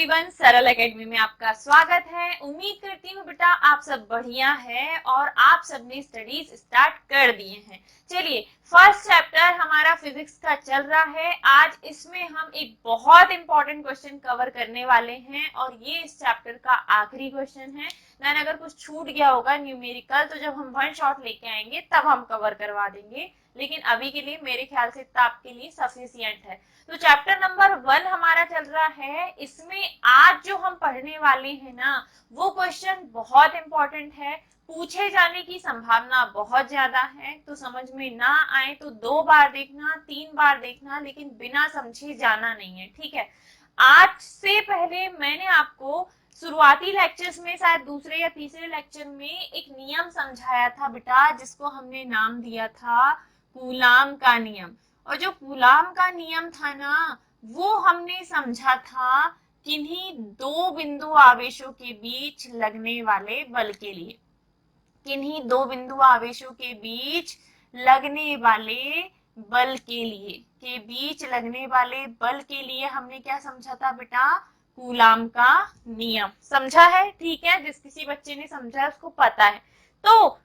Everyone, सरल academy में आपका स्वागत है। उम्मीद करती हूँ बेटा आप सब बढ़िया है और आप सबने स्टडीज स्टार्ट कर दिए हैं। चलिए, फर्स्ट चैप्टर हमारा फिजिक्स का चल रहा है। आज इसमें हम एक बहुत इंपॉर्टेंट क्वेश्चन कवर करने वाले हैं और ये इस चैप्टर का आखिरी क्वेश्चन है। देन अगर कुछ छूट गया होगा न्यूमेरिकल तो जब हम वन शॉट लेके आएंगे तब हम कवर करवा देंगे, लेकिन अभी के लिए मेरे ख्याल से इतना आपके लिए सफिशिएंट है। तो चैप्टर नंबर 1 हमारा चल रहा है। इसमें आज जो हम पढ़ने वाले हैं ना, वो क्वेश्चन बहुत इंपॉर्टेंट है, पूछे जाने की संभावना बहुत ज्यादा है। तो समझ में ना आए तो 2 बार देखना, 3 बार देखना, लेकिन बिना समझे जाना नहीं है, ठीक है। आज से पहले मैंने आपको शुरुआती लेक्चर्स में, शायद दूसरे या तीसरे लेक्चर में, एक नियम समझाया था बेटा, जिसको हमने नाम दिया था कूलाम का नियम। और जो कूलाम का नियम था ना, वो हमने समझा था किन्हीं दो बिंदु आवेशों के बीच लगने वाले बल के लिए। किन्हीं दो बिंदु आवेशों के बीच लगने वाले बल के लिए हमने क्या समझा था बेटा? कूलाम का नियम। समझा है? ठीक है, जिस किसी बच्चे ने समझा है उसको पता है। तो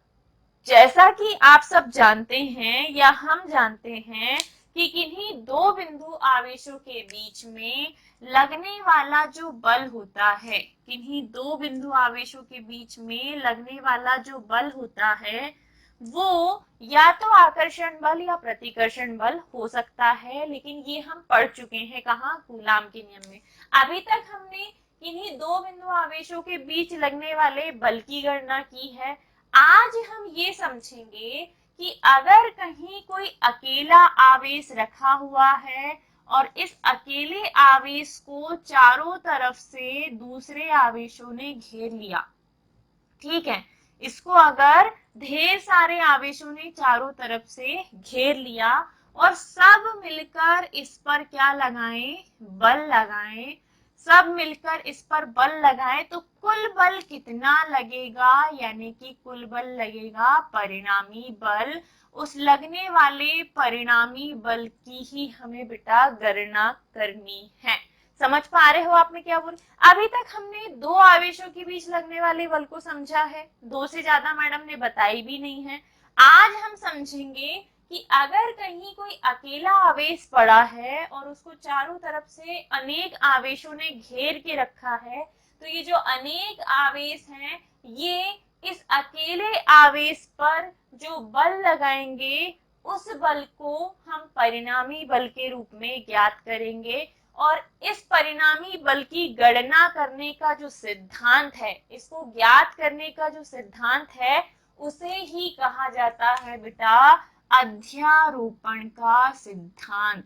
जैसा कि आप सब जानते हैं या हम जानते हैं कि किन्हीं दो बिंदु आवेशों के बीच में लगने वाला जो बल होता है, किन्हीं दो बिंदु आवेशों के बीच में लगने वाला जो बल होता है, वो या तो आकर्षण बल या प्रतिकर्षण बल हो सकता है। लेकिन ये हम पढ़ चुके हैं कहाँ? कूलाम के नियम में। अभी तक हमने किन्हीं दो बिंदु आवेशों के बीच लगने वाले बल की गणना की है। आज हम ये समझेंगे कि अगर कहीं कोई अकेला आवेश रखा हुआ है और इस अकेले आवेश को चारों तरफ से दूसरे आवेशों ने घेर लिया, ठीक है, इसको अगर ढेर सारे आवेशों ने चारों तरफ से घेर लिया और सब मिलकर इस पर क्या लगाएं? बल लगाएं। सब मिलकर इस पर बल लगाएं तो कुल बल कितना लगेगा? यानी कि कुल बल लगेगा परिणामी बल। उस लगने वाले परिणामी बल की ही हमें बेटा गणना करनी है। समझ पा रहे हो आप मैं क्या बोल? अभी तक हमने दो आवेशों के बीच लगने वाले बल को समझा है, दो से ज्यादा मैडम ने बताई भी नहीं है। आज हम समझेंगे कि अगर कहीं कोई अकेला आवेश पड़ा है और उसको चारों तरफ से अनेक आवेशों ने घेर के रखा है, तो ये जो अनेक आवेश हैं, ये इस अकेले आवेश पर जो बल लगाएंगे, उस बल को हम परिणामी बल के रूप में ज्ञात करेंगे। और इस परिणामी बल की गणना करने का जो सिद्धांत है, इसको ज्ञात करने का जो सिद्धांत है, उसे ही कहा जाता है बेटा अध्यारोपण का सिद्धांत।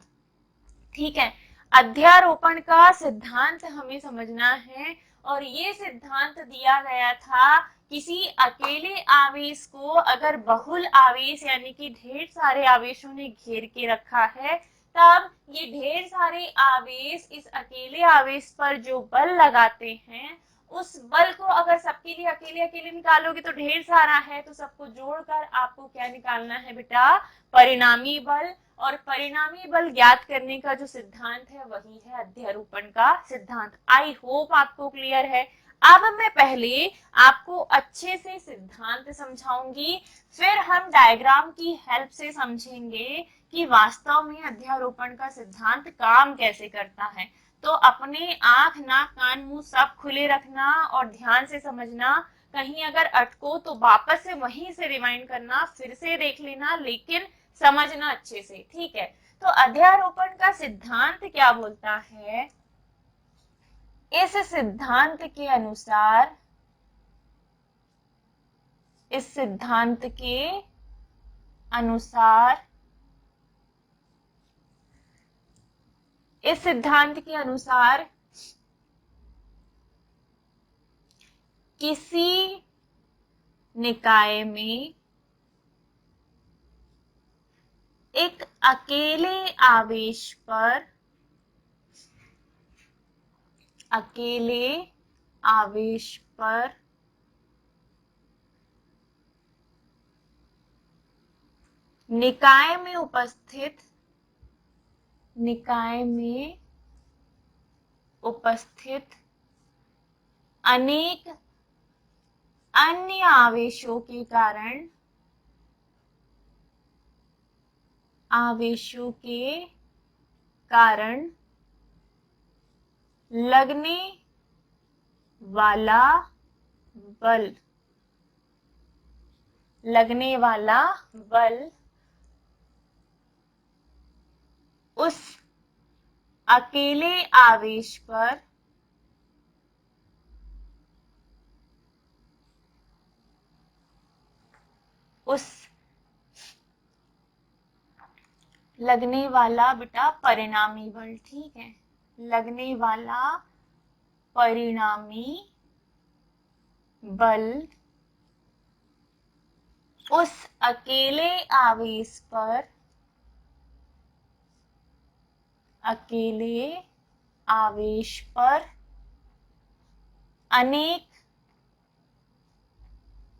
ठीक है, अध्यारोपण का सिद्धांत हमें समझना है। और ये सिद्धांत दिया गया था किसी अकेले आवेश को अगर बहुल आवेश यानी कि ढेर सारे आवेशों ने घेर के रखा है, तब ये ढेर सारे आवेश इस अकेले आवेश पर जो बल लगाते हैं, उस बल को अगर सबके लिए अकेले अकेले निकालोगे तो ढेर सारा है, तो सबको जोड़कर आपको क्या निकालना है बेटा? परिणामी बल। और परिणामी बल ज्ञात करने का जो सिद्धांत है वही है अध्यारोपण का सिद्धांत। आई होप आपको क्लियर है। अब मैं पहले आपको अच्छे से सिद्धांत समझाऊंगी, फिर हम डायग्राम की हेल्प से समझेंगे कि वास्तव में अध्यारोपण का सिद्धांत काम कैसे करता है। तो अपने आंख, नाक, कान, मुंह सब खुले रखना और ध्यान से समझना। कहीं अगर अटको तो वापस से वहीं से रिवाइंड करना, फिर से देख लेना, लेकिन समझना अच्छे से, ठीक है। तो अध्यारोपण का सिद्धांत क्या बोलता है? इस सिद्धांत के अनुसार, इस सिद्धांत के अनुसार, इस सिद्धांत के अनुसार किसी निकाय में एक अकेले आवेश पर, अकेले आवेश पर निकाय में उपस्थित अनेक अन्य आवेशों के कारण लगने वाला बल उस अकेले आवेश पर लगने वाला बेटा परिणामी बल, ठीक है, लगने वाला परिणामी बल उस अकेले आवेश पर अनेक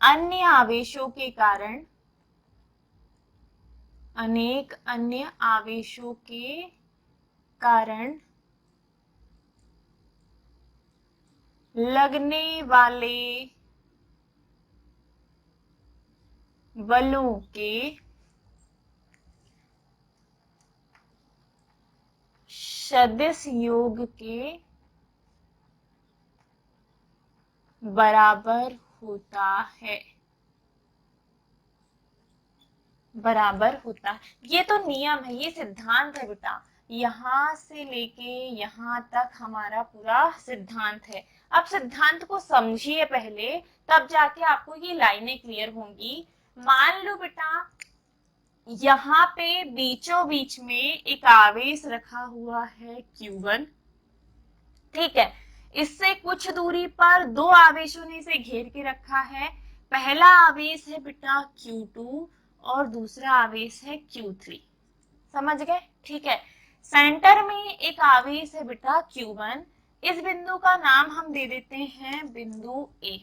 अन्य आवेशों के कारण लगने वाले बलों के सदिश योग के बराबर होता है। ये तो नियम है, ये सिद्धांत है बेटा, यहाँ से लेके यहाँ तक हमारा पूरा सिद्धांत है। अब सिद्धांत को समझिए पहले, तब जाके आपको ये लाइनें क्लियर होंगी। मान लो बेटा यहाँ पे बीचों बीच में एक आवेश रखा हुआ है Q1, ठीक है, इससे कुछ दूरी पर दो आवेशों ने इसे घेर के रखा है। पहला आवेश है बेटा Q2 और दूसरा आवेश है Q3, समझ गए, ठीक है। सेंटर में एक आवेश है बेटा Q1, इस बिंदु का नाम हम दे देते हैं बिंदु A।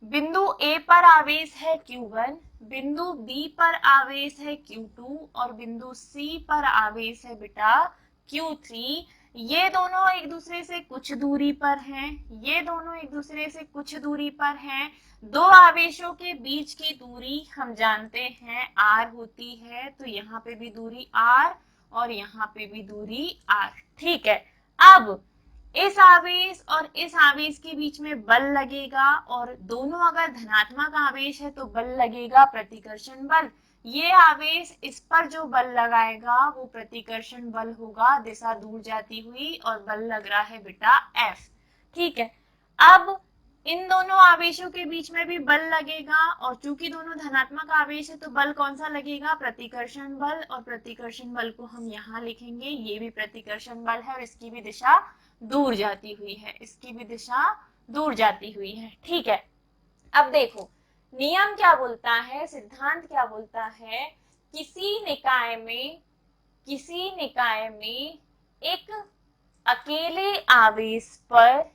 बिंदु A पर आवेश है Q1, बिंदु B पर आवेश है Q2 और बिंदु C पर आवेश है बेटा Q3। ये दोनों एक दूसरे से कुछ दूरी पर हैं, दो आवेशों के बीच की दूरी हम जानते हैं R होती है, तो यहाँ पे भी दूरी R और यहाँ पे भी दूरी R, ठीक है। अब इस आवेश और इस आवेश के बीच में बल लगेगा, और दोनों अगर धनात्मक आवेश है तो बल लगेगा प्रतिकर्षण बल। ये आवेश इस पर जो बल लगाएगा वो प्रतिकर्षण बल होगा, दिशा दूर जाती हुई, और बल लग रहा है बेटा F, ठीक है। अब इन दोनों आवेशों के बीच में भी बल लगेगा, और चूंकि दोनों धनात्मक आवेश है तो बल कौन सा लगेगा, प्रतिकर्षण बल, और प्रतिकर्षण बल को हम यहाँ लिखेंगे, ये भी प्रतिकर्षण बल है और इसकी भी दिशा दूर जाती हुई है, ठीक है। अब देखो नियम क्या बोलता है, सिद्धांत क्या बोलता है, किसी निकाय में एक अकेले आवेश पर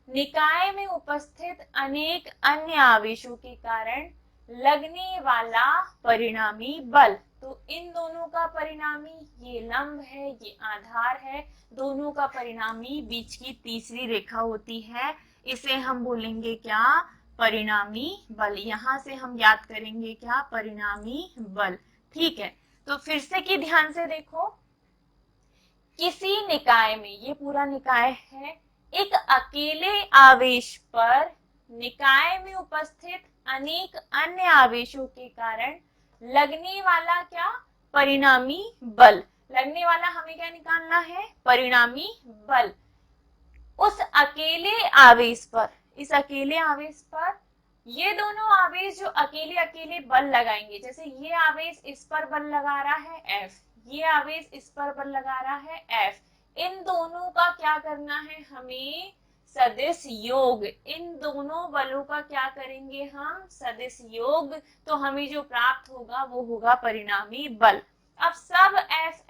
निकाय में उपस्थित अनेक अन्य आवेशों के कारण लगने वाला परिणामी बल, तो इन दोनों का परिणामी, ये लंब है ये आधार है, दोनों का परिणामी बीच की तीसरी रेखा होती है, इसे हम बोलेंगे क्या, परिणामी बल। यहां से हम याद करेंगे क्या, परिणामी बल, ठीक है। तो फिर से कि ध्यान से देखो, किसी निकाय में, ये पूरा निकाय है, एक अकेले आवेश पर निकाय में उपस्थित अनेक अन्य आवेशों के कारण लगने वाला क्या, परिणामी बल। लगने वाला हमें क्या निकालना है, परिणामी बल। उस अकेले आवेश पर, इस अकेले आवेश पर ये दोनों आवेश जो अकेले अकेले बल लगाएंगे, जैसे ये आवेश इस पर बल लगा रहा है F, ये आवेश इस पर बल लगा रहा है F, इन दोनों का क्या करना है, हमें सदिश योग, इन दोनों बलों का क्या करेंगे हम, सदिश योग, तो हमें जो प्राप्त होगा वो होगा परिणामी बल। अब सब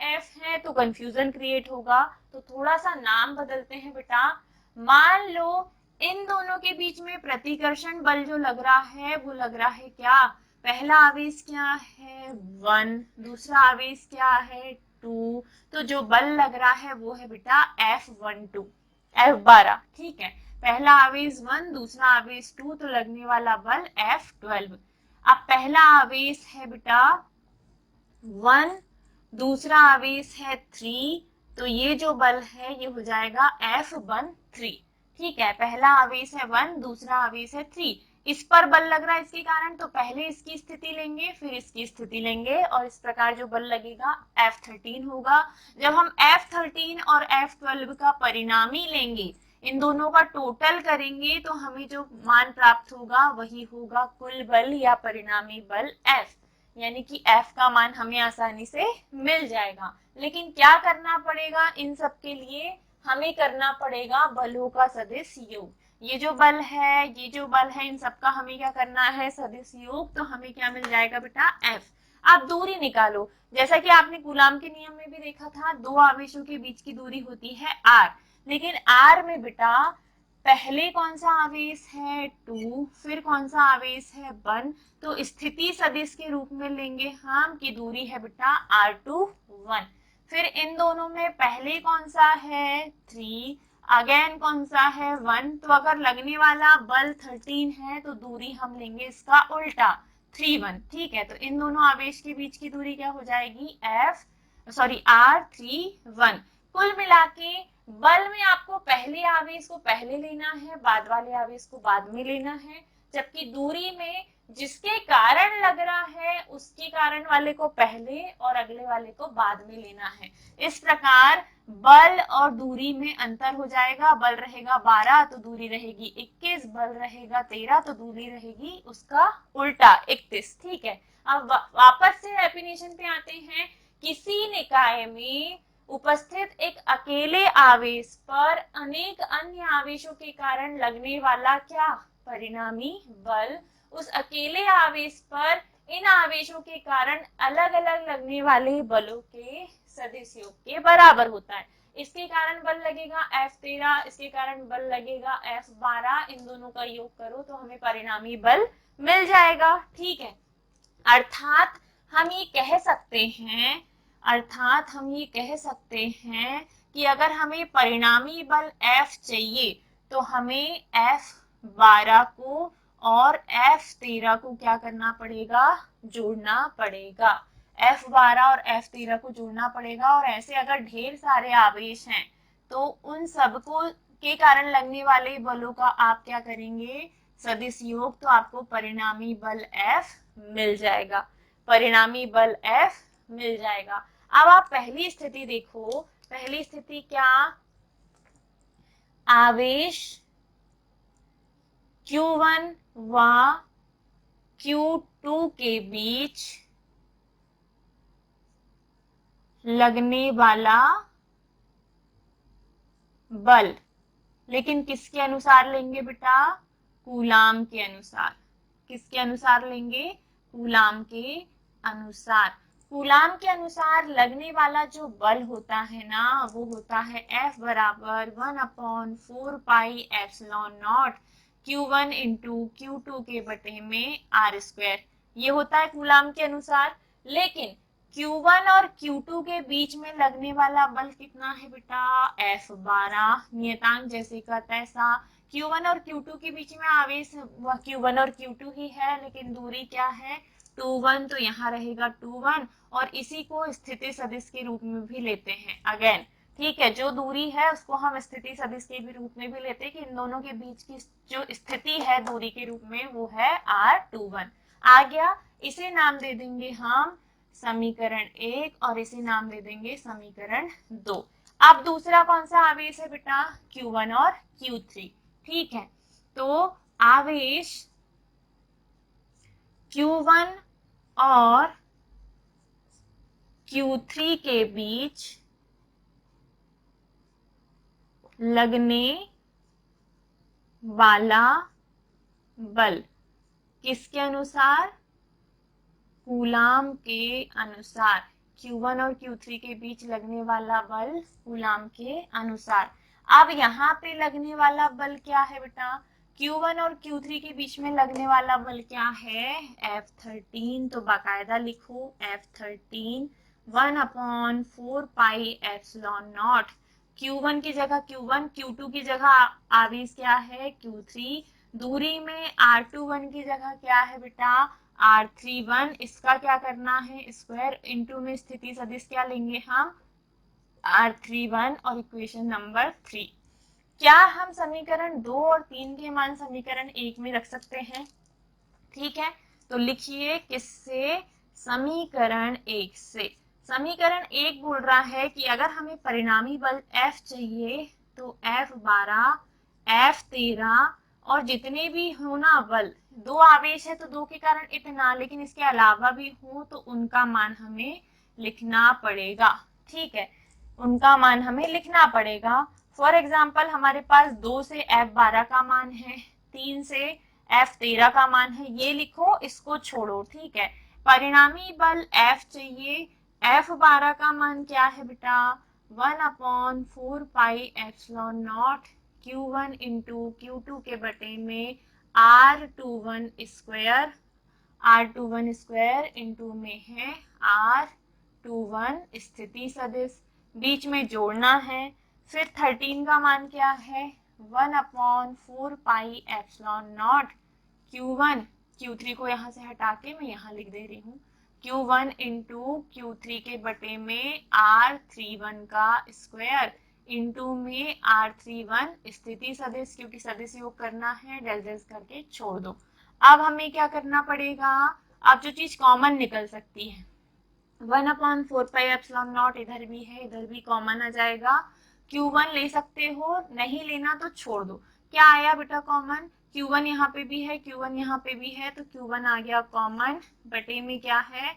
F है तो कंफ्यूजन क्रिएट होगा, तो थोड़ा सा नाम बदलते हैं बेटा। मान लो इन दोनों के बीच में प्रतिकर्षण बल जो लग रहा है वो लग रहा है क्या, पहला आवेश क्या है 1, दूसरा आवेश क्या है 2, तो जो बल लग रहा है वो है बेटा F12, F12, ठीक है। पहला आवेश 1, दूसरा आवेश 2, तो लगने वाला बल F12। अब पहला आवेश है बेटा 1, दूसरा आवेश है 3, तो ये जो बल है ये हो जाएगा F13। ठीक है, पहला आवेश है 1, दूसरा आवेश है 3, इस पर बल लग रहा है इसके कारण, तो पहले इसकी स्थिति लेंगे फिर इसकी स्थिति लेंगे और इस प्रकार जो बल लगेगा F13 होगा। जब हम F13 और F12 का परिणामी लेंगे, इन दोनों का टोटल करेंगे, तो हमें जो मान प्राप्त होगा वही होगा कुल बल या परिणामी बल F, यानी कि F का मान हमें आसानी से मिल जाएगा। लेकिन क्या करना पड़ेगा इन सब के लिए, हमें करना पड़ेगा बलों का सदिश योग। ये जो बल है, ये जो बल है, इन सबका हमें क्या करना है, सदिश योग। तो हमें क्या मिल जाएगा बेटा F। आप दूरी निकालो, जैसा कि आपने कूलाम के नियम में भी देखा था, दो आवेशों के बीच की दूरी होती है r, लेकिन r में बेटा पहले कौन सा आवेश है 2, फिर कौन सा आवेश है 1, तो स्थिति सदिश के रूप में लेंगे हम की दूरी है बेटा r21। फिर इन दोनों में पहले कौन सा है 3, अगेन कौन सा है 1, तो अगर लगने वाला बल 13 है तो दूरी हम लेंगे इसका उल्टा 31। ठीक है, तो इन दोनों आवेश के बीच की दूरी क्या हो जाएगी r31। कुल मिला के बल में आपको पहले आवेश को पहले लेना है, बाद वाले आवेश को बाद में लेना है, जबकि दूरी में जिसके कारण लग रहा है उसके कारण वाले को पहले और अगले वाले को बाद में लेना है। इस प्रकार बल और दूरी में अंतर हो जाएगा, बल रहेगा 12 तो दूरी रहेगी 21, बल रहेगा 13 तो दूरी रहेगी उसका उल्टा 31। ठीक है, अब वापस से डेफिनेशन पे आते हैं। किसी निकाय में उपस्थित एक अकेले आवेश पर अनेक अन्य आवेशों के कारण लगने वाला क्या, परिणामी बल, उस अकेले आवेश पर इन आवेशों के कारण अलग अलग लगने वाले बलों के सदिश योग के बराबर होता है। इसके कारण बल लगेगा F13, इसके कारण बल लगेगा F12, इन दोनों का योग करो तो हमें परिणामी बल मिल जाएगा। ठीक है, अर्थात हम ये कह सकते हैं कि अगर हमें परिणामी बल F चाहिए तो हमें F12 को और F13 को क्या करना पड़ेगा, जोड़ना पड़ेगा। F12 और F13 को जोड़ना पड़ेगा, और ऐसे अगर ढेर सारे आवेश हैं तो उन सबको के कारण लगने वाले बलों का आप क्या करेंगे, सदिश योग, तो आपको परिणामी बल F मिल जाएगा, परिणामी बल F मिल जाएगा। अब आप पहली स्थिति देखो, पहली स्थिति क्या, आवेश Q1 व Q2 के बीच लगने वाला बल, लेकिन किसके अनुसार लेंगे बेटा, कूलाम के अनुसार। किसके अनुसार लेंगे, कूलाम के अनुसार। कूलाम के अनुसार लगने वाला जो बल होता है ना, वो होता है F बराबर 1/4 pi epsilon not Q1 into Q2 के बटे में r²। ये होता है कूलाम के अनुसार। लेकिन Q1 और Q2 के बीच में लगने वाला बल कितना है बेटा, F12, नियतांक जैसे का तैसा। Q1 और Q2 के बीच में आवेश Q1 और Q2 ही है, लेकिन दूरी क्या है 21, तो यहाँ रहेगा 21, और इसी को स्थिति सदिश के रूप में भी लेते हैं अगेन। ठीक है, जो दूरी है उसको हम स्थिति सदिश के भी रूप में भी लेते हैं कि इन दोनों के बीच की जो स्थिति है दूरी के रूप में वो है R21। आ गया, इसे नाम दे देंगे हम समीकरण 1 और इसे नाम दे देंगे समीकरण 2। अब दूसरा कौन सा आवेश है बेटा, Q1 और Q3। ठीक है, तो आवेश Q1 और Q3 के बीच लगने वाला बल किसके अनुसार, कूलाम के अनुसार। Q1 और Q3 के बीच लगने वाला बल कूलाम के अनुसार। अब यहाँ पे लगने वाला बल क्या है बेटा, Q1 और Q3 के बीच में लगने वाला बल क्या है, F13, तो बाकायदा लिखो F13 1/4 pi epsilon not Q1 की जगह Q1, Q2 की जगह आवेश क्या है Q3, दूरी में R21 की जगह क्या है बेटा R31, इसका क्या करना है स्क्वायर, इनटू में स्थिति सदिश क्या लेंगे हम R31 और इक्वेशन नंबर 3। क्या हम समीकरण 2 और 3 के मान समीकरण 1 में रख सकते हैं? ठीक है, तो लिखिए किससे, समीकरण 1 से। समीकरण 1 बोल रहा है कि अगर हमें परिणामी बल F चाहिए तो F12, F13 और जितने भी हो ना बल, दो आवेश है तो दो के कारण इतना, लेकिन इसके अलावा भी हो तो उनका मान हमें लिखना पड़ेगा। ठीक है, उनका मान हमें लिखना पड़ेगा। फॉर एग्जाम्पल हमारे पास 2 से F12 का मान है, 3 से F13 का मान है, ये लिखो, इसको छोड़ो। ठीक है, परिणामी बल F चाहिए, F12 का मान क्या है बेटा 1/4 pi epsilon not Q1 into Q2 के बटे में R21 square, R21 square into में है R21 स्थिति सदिश, बीच में जोड़ना है। फिर 13 का मान क्या है 1/4 pi epsilon not Q1, Q3 को यहाँ से हटा के मैं यहाँ लिख दे रही हूँ Q1 इंटू Q3 के बटे में R31 का स्क्वायर इंटू में R31 स्थिति सदिश, क्योंकि सदिश योग करना है, डैश डैश करके छोड़ दो। अब हमें क्या करना पड़ेगा, अब जो चीज कॉमन निकल सकती है 1/4 पाई एप्सिलॉन नॉट, इधर भी है इधर भी कॉमन आ जाएगा। Q1 ले सकते हो, नहीं लेना तो छोड़ दो। क्या आया बेटा कॉमन, Q1 यहाँ पे भी है, Q1 यहाँ पे भी है, तो Q1 आ गया कॉमन, बटे में क्या है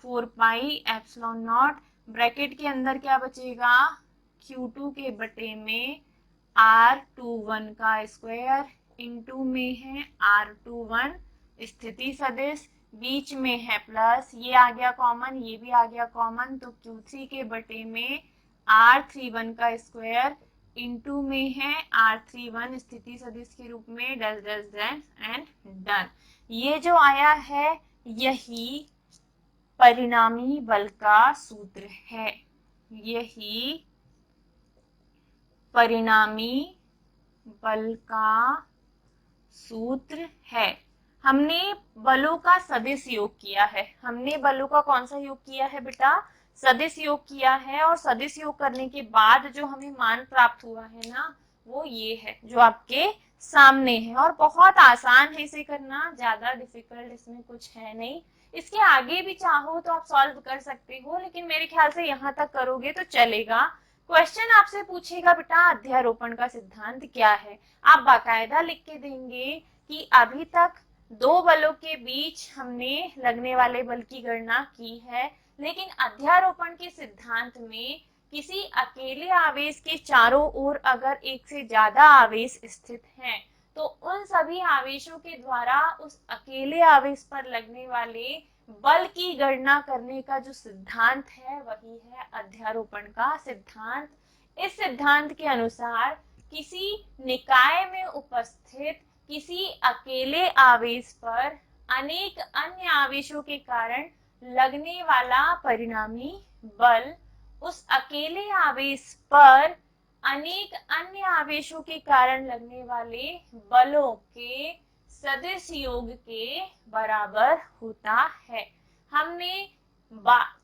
4 पाई एप्सिलॉन नॉट, ब्रैकेट के अंदर क्या बचेगा Q2 के बटे में R21 का स्क्वायर इंटू में है R21 स्थिति सदिश, बीच में है प्लस, ये आ गया कॉमन, ये भी आ गया कॉमन, तो Q3 के बटे में R31 का स्क्वायर इंटू में है R31 स्थिति सदिश के रूप में dash dash dash and done. ये जो आया है यही परिणामी बल का सूत्र है, यही परिणामी बल का सूत्र है। हमने बलों का सदिश योग किया है, हमने बलों का कौन सा योग किया है बेटा सदिश योग किया है, और सदिश योग करने के बाद जो हमें मान प्राप्त हुआ है ना वो ये है जो आपके सामने है, और बहुत आसान है इसे करना, ज्यादा डिफिकल्ट इसमें कुछ है नहीं। इसके आगे भी चाहो तो आप सॉल्व कर सकते हो, लेकिन मेरे ख्याल से यहाँ तक करोगे तो चलेगा। क्वेश्चन आपसे पूछेगा बेटा अध्यारोपण का सिद्धांत क्या है, आप बाकायदा लिख के देंगे कि अभी तक दो बलों के बीच हमने लगने वाले बल की गणना की है, लेकिन अध्यारोपण के सिद्धांत में किसी अकेले आवेश के चारों ओर अगर एक से ज्यादा आवेश स्थित हैं, तो उन सभी आवेशों के द्वारा उस अकेले आवेश पर लगने वाले बल की गणना करने का जो सिद्धांत है वही है अध्यारोपण का सिद्धांत। इस सिद्धांत के अनुसार किसी निकाय में उपस्थित किसी अकेले आवेश पर अनेक अन्य आवेशों के कारण लगने वाला परिणामी बल उस अकेले आवेश पर अनेक अन्य आवेशों के कारण लगने वाले बलों के सदिश योग के बराबर होता है। हमने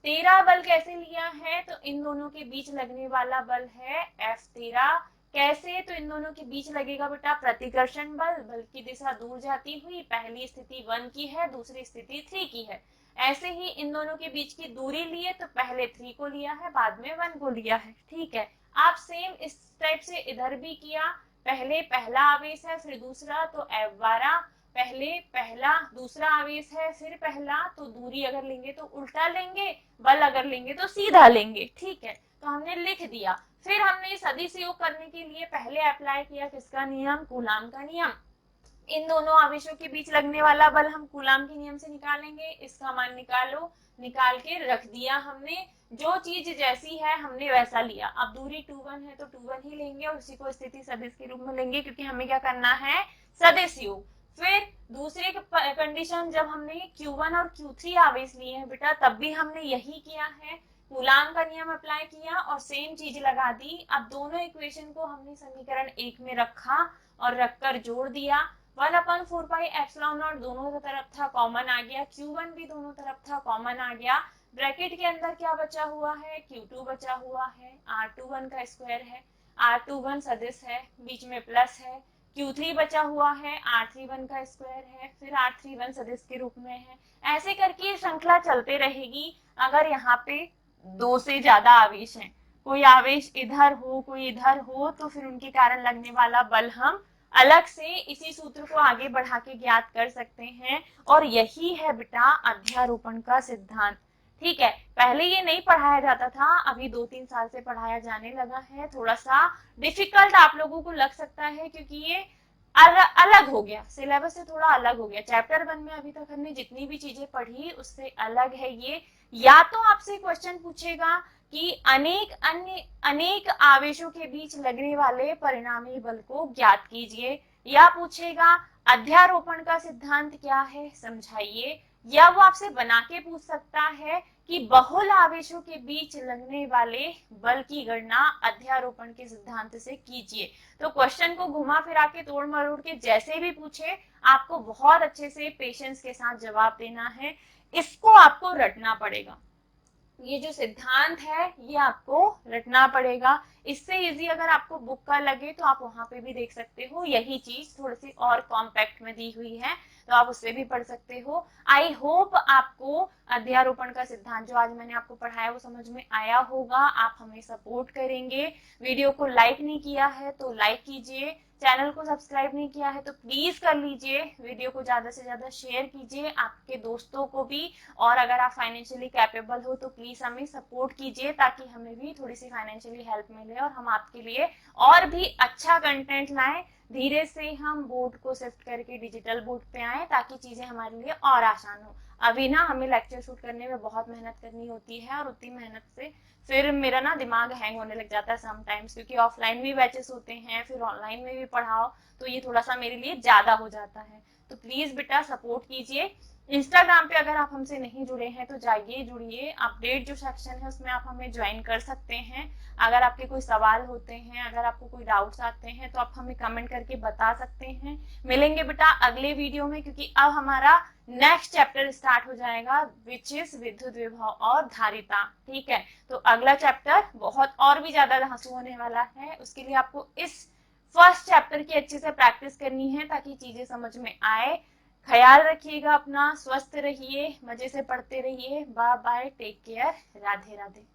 13 बल कैसे लिया है, तो इन दोनों के बीच लगने वाला बल है F13। कैसे, तो इन दोनों के बीच लगेगा बेटा प्रतिकर्षण बल, बल की दिशा दूर जाती हुई, पहली स्थिति 1 की है दूसरी स्थिति 3 की है। ऐसे ही इन दोनों के बीच की दूरी लिए तो पहले 3 को लिया है बाद में 1 को लिया है। ठीक है, आप सेम इस टाइप से इधर भी किया, पहले पहला आवेश है फिर दूसरा तो F12, पहले पहला दूसरा आवेश है फिर पहला, तो दूरी अगर लेंगे तो उल्टा लेंगे, बल अगर लेंगे तो सीधा लेंगे। ठीक है, तो हमने लिख दिया। फिर हमने सदिश योग करने के लिए पहले अप्लाई किया किसका नियम, कूलाम का नियम। इन दोनों आवेशों के बीच लगने वाला बल हम कूलाम के नियम से निकालेंगे, इसका मान निकालो, निकाल के रख दिया हमने, जो चीज जैसी है हमने वैसा लिया। अब दूरी 2-1 है तो 2-1 ही लेंगे और उसी को स्थिति सदिश के रूप में लेंगे, क्योंकि हमें क्या करना है सदिश योग। फिर दूसरे कंडीशन जब हमने Q1 और Q3 आवेश लिए हैं बेटा, तब भी हमने यही किया है, कूलाम का नियम अप्लाई किया और सेम चीज लगा दी। अब दोनों इक्वेशन को हमने समीकरण 1 में रखा और रखकर जोड़ दिया। 1/4πε0 दोनों तरफ था, कॉमन आ गया। Q1 भी दोनों तरफ था, कॉमन आ गया। ब्रैकेट के अंदर क्या बचा हुआ है, Q2 बचा हुआ है, R21 का स्क्वायर है, R21 सदिश है, बीच में प्लस है। Q3 बचा हुआ है, R31 का स्क्वायर है, फिर R31 सदिश के रूप में है। ऐसे करके श्रृंखला चलते रहेगी। अगर यहाँ पे 2 से ज्यादा आवेश हैं, कोई आवेश इधर हो कोई इधर हो, तो फिर उनके कारण लगने वाला बल हम अलग से इसी सूत्र को आगे बढ़ा के ज्ञात कर सकते हैं। और यही है बेटा अध्यारोपण का सिद्धांत। ठीक है, पहले ये नहीं पढ़ाया जाता था, अभी 2-3 साल से पढ़ाया जाने लगा है। थोड़ा सा डिफिकल्ट आप लोगों को लग सकता है क्योंकि ये अलग हो गया, सिलेबस से थोड़ा अलग हो गया। चैप्टर 1 में अभी तक हमने जितनी भी चीजें पढ़ी उससे अलग है ये। या तो आपसे क्वेश्चन पूछेगा कि अनेक आवेशों के बीच लगने वाले परिणामी बल को ज्ञात कीजिए, या पूछेगा अध्यारोपण का सिद्धांत क्या है समझाइए, या वो आपसे बना के पूछ सकता है कि बहुल आवेशों के बीच लगने वाले बल की गणना अध्यारोपण के सिद्धांत से कीजिए। तो क्वेश्चन को घुमा फिरा के तोड़ मरोड़ के जैसे भी पूछे, आपको बहुत अच्छे से पेशेंस के साथ जवाब देना है। इसको आपको रटना पड़ेगा, ये जो सिद्धांत है ये आपको रटना पड़ेगा। इससे इजी अगर आपको बुक का लगे तो आप वहां पे भी देख सकते हो, यही चीज थोड़ी सी और कॉम्पैक्ट में दी हुई है तो आप उससे भी पढ़ सकते हो। आई होप आपको अध्यारोपण का सिद्धांत जो आज मैंने आपको पढ़ाया वो समझ में आया होगा। आप हमें सपोर्ट करेंगे। वीडियो को लाइक नहीं किया है तो लाइक कीजिए, चैनल को सब्सक्राइब नहीं किया है तो प्लीज कर लीजिए, वीडियो को ज्यादा से ज्यादा शेयर कीजिए आपके दोस्तों को भी। और अगर आप फाइनेंशियली कैपेबल हो तो प्लीज हमें सपोर्ट कीजिए ताकि हमें भी थोड़ी सी फाइनेंशियली हेल्प मिले और हम आपके लिए और भी अच्छा कंटेंट लाएं। धीरे से हम बोर्ड को शिफ्ट करके डिजिटल बोर्ड पे आए ताकि चीजें हमारे लिए और आसान हो। अभी ना हमें लेक्चर शूट करने में बहुत मेहनत करनी होती है और उतनी मेहनत से फिर मेरा ना दिमाग हैंग होने लग जाता है समटाइम्स, क्योंकि ऑफलाइन भी बैचेस होते हैं फिर ऑनलाइन में भी पढ़ाओ, तो ये थोड़ा सा मेरे लिए ज्यादा हो जाता है। तो प्लीज बेटा सपोर्ट कीजिए। इंस्टाग्राम पे अगर आप हमसे नहीं जुड़े हैं तो जाइए जुड़िए, अपडेट जो सेक्शन है उसमें आप हमें ज्वाइन कर सकते हैं। अगर आपके कोई सवाल होते हैं, अगर आपको कोई डाउट्स आते हैं तो आप हमें कमेंट करके बता सकते हैं। मिलेंगे बेटा अगले वीडियो में, क्योंकि अब हमारा नेक्स्ट चैप्टर स्टार्ट हो जाएगा विच इज विद्युत विभव और धारिता। ठीक है, तो अगला चैप्टर बहुत और भी ज्यादा धांसू होने वाला है। उसके लिए आपको इस फर्स्ट चैप्टर की अच्छे से प्रैक्टिस करनी है ताकि चीजें समझ में आए। ख्याल रखिएगा अपना, स्वस्थ रहिए, मजे से पढ़ते रहिए। Bye bye, take care, Radhe Radhe.